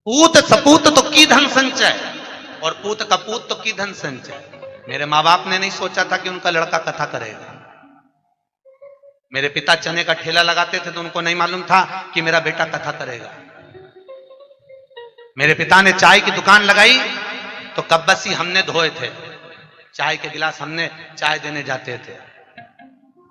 पूत सपूत तो की धन संचय और पूत कपूत तो की धन संचय। मेरे माँ बाप ने नहीं सोचा था कि उनका लड़का कथा करेगा। मेरे पिता चने का ठेला लगाते थे तो उनको नहीं मालूम था कि मेरा बेटा कथा करेगा। मेरे पिता ने चाय की दुकान लगाई तो कब्बसी हमने धोए थे, चाय के गिलास हमने चाय देने जाते थे।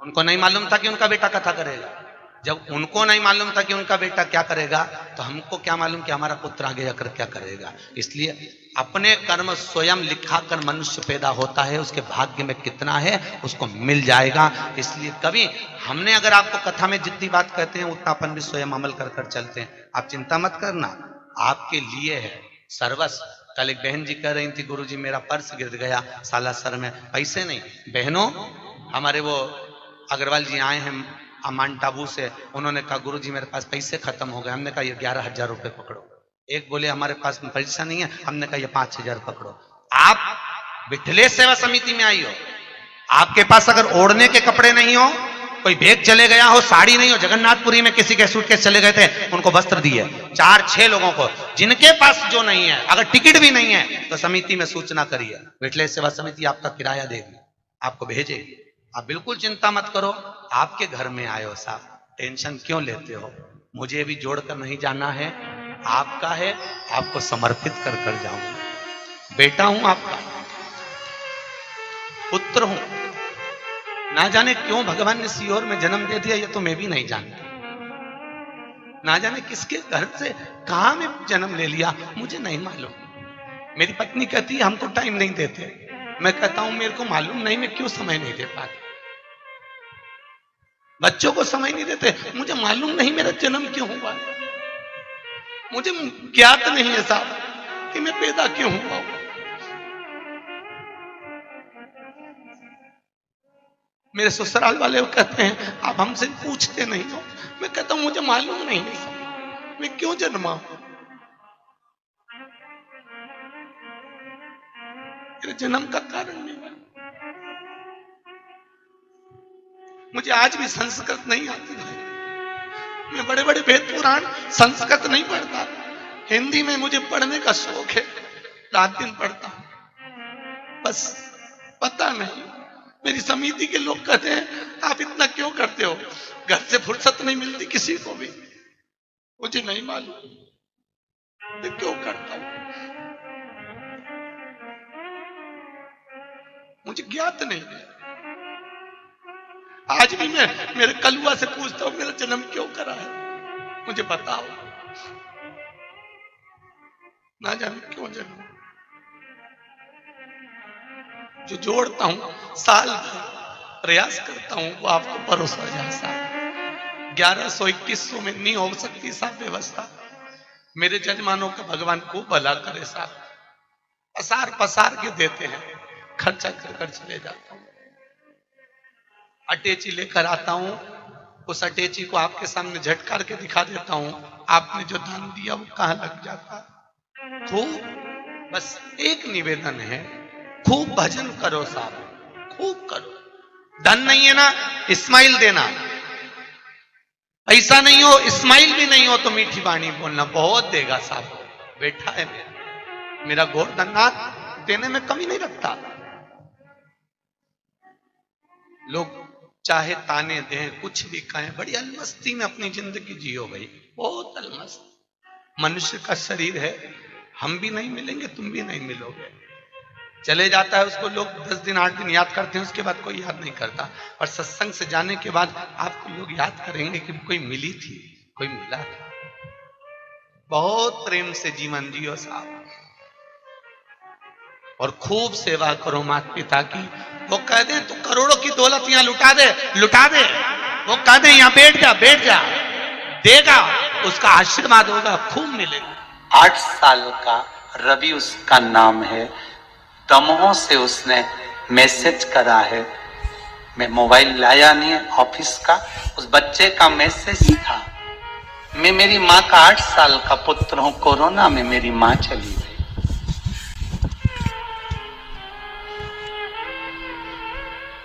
उनको नहीं मालूम था कि उनका बेटा कथा करेगा। जब उनको नहीं मालूम था कि उनका बेटा क्या करेगा तो हमको क्या मालूम कि हमारा पुत्र आगे जाकर क्या करेगा। इसलिए अपने कर्म स्वयं लिखा कर मनुष्य पैदा होता है, उसके भाग्य में कितना है उसको मिल जाएगा। इसलिए कभी हमने अगर आपको कथा में जितनी बात कहते हैं उतना अपन भी स्वयं अमल कर कर चलते हैं। आप चिंता मत करना, आपके लिए है सर्वस्व। कल एक बहन जी कह रही थी, गुरुजी मेरा पर्स गिर गया सालासर में, पैसे नहीं। बहनों, हमारे वो अग्रवाल जी आए हैं माउंट आबू से, उन्होंने कहा गुरुजी मेरे पास पैसे खत्म हो गए। हमने कहा ये 11,000 रुपए पकड़ो। एक बोले हमारे पास पैसा नहीं है, हमने कहा ये 5,000 पकड़ो। आप विठलेश सेवा समिति में आई हो, आपके पास अगर ओढ़ने के कपड़े नहीं हो, कोई बैग चले गया हो, साड़ी नहीं हो, जगन्नाथपुरी में किसी के सूटकेस चले गए थे, उनको वस्त्र दिए 4-6 लोगों को। जिनके पास जो नहीं है, अगर टिकट भी नहीं है तो समिति में सूचना करिए, विठलेश सेवा समिति आपका किराया देगी, आपको भेजेगी। आप बिल्कुल चिंता मत करो, आपके घर में आए हो साहब, टेंशन क्यों लेते हो। मुझे भी जोड़कर नहीं जाना है, आपका है, आपको समर्पित कर कर जाऊंगा। बेटा हूं आपका, पुत्र हूं। ना जाने क्यों भगवान ने सीहोर में जन्म दे दिया, ये तो मैं भी नहीं जानता। ना जाने किसके घर से कहां में जन्म ले लिया, मुझे नहीं मालूम। मेरी पत्नी कहती है हमको टाइम नहीं देते, मैं कहता हूं मेरे को मालूम नहीं, मैं क्यों समय नहीं दे पाता। बच्चों को समय नहीं देते, मुझे मालूम नहीं मेरा जन्म क्यों हुआ, मुझे ज्ञात नहीं है साहब कि मैं पैदा क्यों हुआ। मेरे ससुराल वाले कहते हैं आप हमसे पूछते नहीं हो, मैं कहता हूं मुझे मालूम नहीं है मैं क्यों जन्मा हूं। मेरे जन्म का कारण नहीं है। मुझे आज भी संस्कृत नहीं आती है, मैं बड़े बड़े वेद पुराण संस्कृत नहीं पढ़ता, हिंदी में मुझे पढ़ने का शौक है, रात दिन पढ़ता हूं। बस पता नहीं, मेरी समिति के लोग कहते हैं आप इतना क्यों करते हो, घर से फुर्सत नहीं मिलती किसी को भी। मुझे नहीं मालूम मैं क्यों करता हूं, मुझे ज्ञात नहीं है। आज भी मैं मेरे कलुआ से पूछता हूं मेरा जन्म क्यों करा है, मुझे बताओ। ना जाने क्यों जन्म। जो जोड़ता हूं साल भर प्रयास करता हूं वो आपको परोसा जा साहब। 1100-2100 में नहीं हो सकती साहब व्यवस्था। मेरे जजमानों का भगवान को भला करे साहब, पसार पसार के देते हैं, खर्चा कर कर चले जाता हूं। अटैची लेकर आता हूं, उस अटैची को आपके सामने झटकार के दिखा देता हूं, आपने जो दान दिया वो कहां लग जाता। खूब बस एक निवेदन है, खूब भजन करो साहब, खूब करो। धन नहीं है ना, इस्माइल देना। ऐसा नहीं हो, इस्माइल भी नहीं हो तो मीठी वाणी बोलना, बहुत देगा साहब। बैठा है मेरा गोवर्धननाथ, देने में कमी नहीं रखता। लोग चाहे ताने दें, कुछ भी कहें, बड़ी अलमस्ती में अपनी जिंदगी जियो भाई, बहुत अलमस्त। मनुष्य का शरीर है, हम भी नहीं मिलेंगे, तुम भी नहीं मिलोगे। चले जाता है उसको लोग 10 दिन 8 दिन याद करते हैं, उसके बाद कोई याद नहीं करता। और सत्संग से जाने के बाद आपको लोग याद करेंगे कि कोई मिली थी, कोई मिला था। बहुत प्रेम से जीवन जियो साहब, और खूब सेवा करो माता पिता की। वो कह दे तू करोड़ों की दौलत यहां लुटा दे, लुटा दे। वो कह दे यहां बैठ जा, बैठ जा, देगा, उसका आशीर्वाद होगा, खूब मिलेगा। 8 साल का रवि उसका नाम है, दमोह से उसने मैसेज करा है। मैं मोबाइल लाया नहीं है ऑफिस का, उस बच्चे का मैसेज था, मैं मेरी माँ का 8 साल का पुत्र हूं, कोरोना में मेरी माँ चली गई।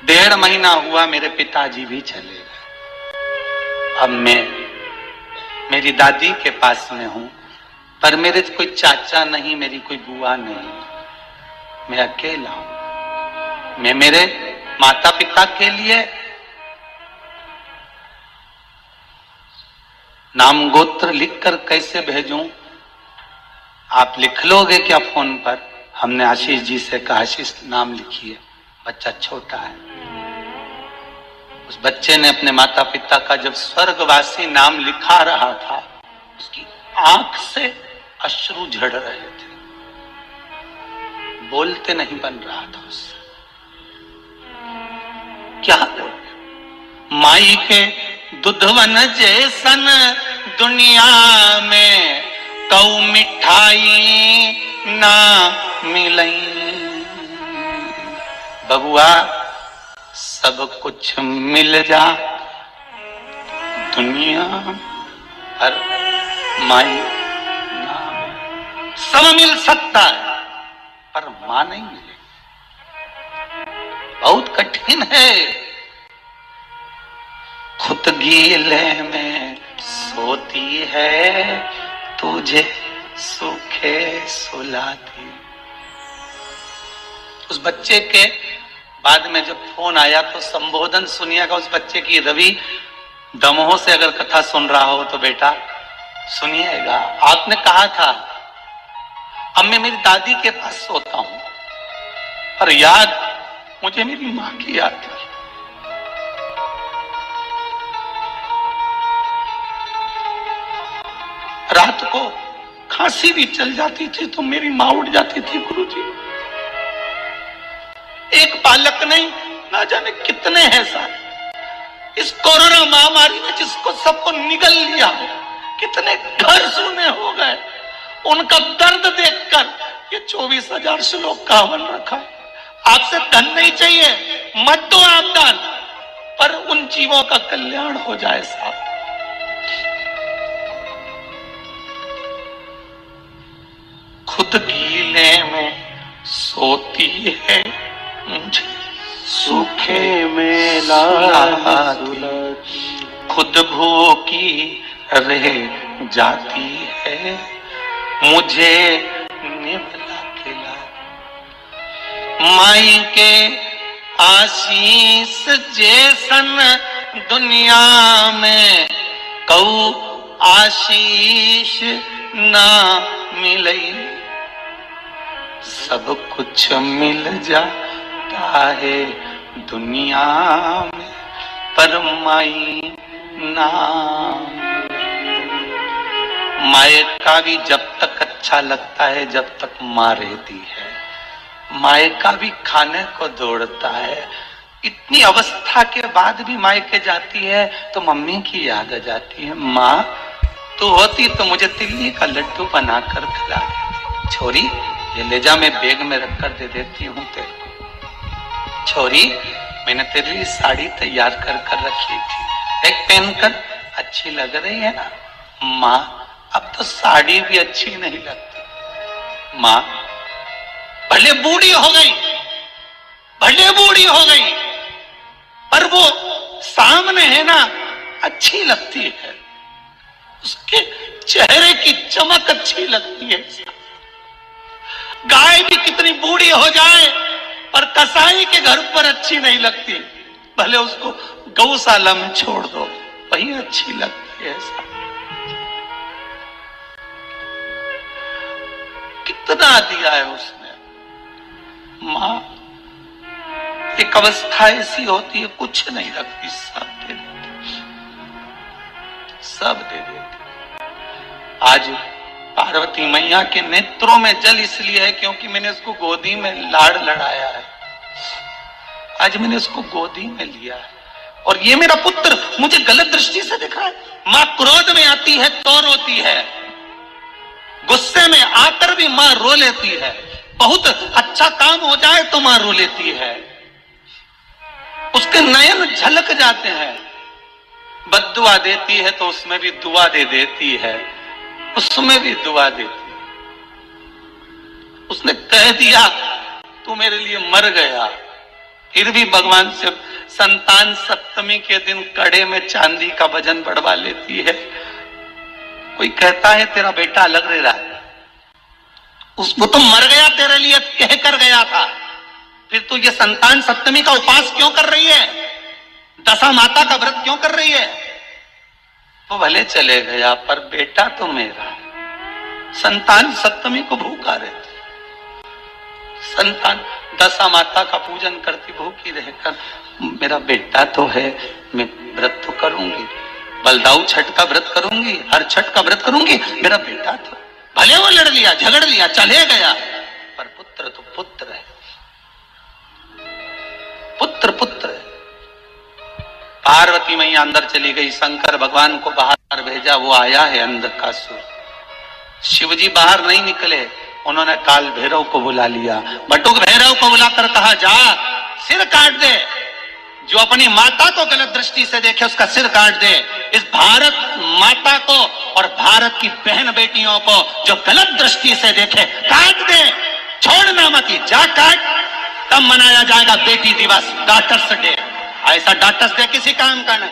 1.5 महीना हुआ मेरे पिताजी भी चले गए। अब मैं मेरी दादी के पास में हूं, पर मेरे कोई चाचा नहीं, मेरी कोई बुआ नहीं, मैं अकेला हूं। मैं मेरे माता पिता के लिए नाम गोत्र लिखकर कैसे भेजूं? आप लिख लोगे क्या फोन पर? हमने आशीष जी से कहा, आशीष नाम लिखिए, बच्चा छोटा है। उस बच्चे ने अपने माता पिता का जब स्वर्गवासी नाम लिखा रहा था, उसकी आंख से अश्रु झड़ रहे थे, बोलते नहीं बन रहा था उससे। क्या बोले? माई के दुधवन जैसन दुनिया में कऊ मिठाई ना मिलई। बबुआ सब कुछ मिल जा दुनिया पर माई ना मिले। सब मिल सकता है पर मां नहीं मिले, बहुत कठिन है। खुद गीले में सोती है, तुझे सूखे सुलाती। उस बच्चे के बाद में जब फोन आया तो संबोधन सुनिएगा उस बच्चे की। रवि दमोह से अगर कथा सुन रहा हो तो बेटा सुनिएगा। आपने कहा था, अब मैं मेरी दादी के पास सोता हूं पर याद मुझे मेरी मां की आती है। रात को खांसी भी चल जाती थी तो मेरी मां उठ जाती थी। गुरुजी, एक बालक नहीं, ना जाने कितने हैं सारे। इस कोरोना महामारी ने जिसको सबको निगल लिया है, कितने घर सूने हो गए। उनका दर्द देखकर ये 24,000 श्लोक का हवन रखा है। आपसे धन नहीं चाहिए, मत दो आप दान, पर उन जीवों का कल्याण हो जाए साहब। खुद गीले में सोती है, मुझे सूखे में लाती। खुद भूखी रह जाती है, मुझे निभला खिलाती। माई के आशीष जैसन दुनिया में कऊ आशीष ना मिलई। सब कुछ मिल जाता है दुनिया में पर माई ना। मायका भी जब तक अच्छा लगता है जब तक माँ रहती है। मायका भी खाने को दौड़ता है। इतनी अवस्था के बाद भी मायके जाती है तो मम्मी की याद आ जाती है। माँ तू होती तो मुझे तिल्ली का लड्डू बनाकर खिला देती। छोरी ये ले जा, मैं बैग में रखकर दे देती हूँ तेरे को। छोरी मैंने तेरे लिए साड़ी तैयार कर कर रखी थी, देख पहनकर अच्छी लग रही है ना। माँ अब तो साड़ी भी अच्छी नहीं लगती। माँ भले बूढ़ी हो गई, भले बूढ़ी हो गई, पर वो सामने है ना अच्छी लगती है। उसके चेहरे की चमक अच्छी लगती है। गाय भी कितनी बूढ़ी हो जाए पर कसाई के घर पर अच्छी नहीं लगती, भले उसको गौशाला में छोड़ दो, वही अच्छी लगती है। कितना दिया है उसने। मां एक अवस्था ऐसी होती है कुछ नहीं रखती, सब दे देती, सब दे देती। आज पार्वती मैया के नेत्रों में जल इसलिए है क्योंकि मैंने उसको गोदी में लाड़ लड़ाया है। आज मैंने उसको गोदी में लिया है और ये मेरा पुत्र मुझे गलत दृष्टि से दिख रहा है। मां क्रोध में आती है तो रोती है, गुस्से में आकर भी मां रो लेती है, बहुत अच्छा काम हो जाए तो मां रो लेती है, उसके नयन झलक जाते हैं। बद्दुआ देती है तो उसमें भी दुआ दे देती है, उसमें भी दुआ देती है। उसने कह दिया तू मेरे लिए मर गया, फिर भी भगवान से संतान सप्तमी के दिन कड़े में चांदी का भजन बढ़वा लेती है। कोई कहता है तेरा बेटा अलग रह रहा है, वो तो मर गया तेरे लिए कह कर गया था, फिर तू ये संतान सप्तमी का उपास क्यों कर रही है, दशा माता का व्रत क्यों कर रही है? वो भले चले गया पर बेटा तो मेरा है। संतान सप्तमी को भूखा रहती, संतान दशा माता का पूजन करती भूखी रहकर, मेरा बेटा तो है, मैं व्रत तो करूंगी, बलदाऊ छठ का व्रत करूंगी, हर छठ का व्रत करूंगी, मेरा बेटा तो भले वो लड़ लिया झगड़ लिया चले गया, पर पुत्र तो पुत्र है, पुत्र पुत्र है। पार्वती मैया अंदर चली गई, शंकर भगवान को बाहर भेजा, वो आया है अंधकासुर। शिवजी बाहर नहीं निकले, उन्होंने काल भैरव को बुला लिया, बटुक भैरव को बुलाकर कहा जा सिर काट दे, जो अपनी माता को गलत दृष्टि से देखे उसका सिर काट दे। इस भारत माता को और भारत की बहन बेटियों को जो गलत दृष्टि से देखे काट दे, छोड़ना मत, जा काट, तब मनाया जाएगा बेटी दिवस, डॉटर्स डे। ऐसा डॉटर्स डे किसी काम का नहीं।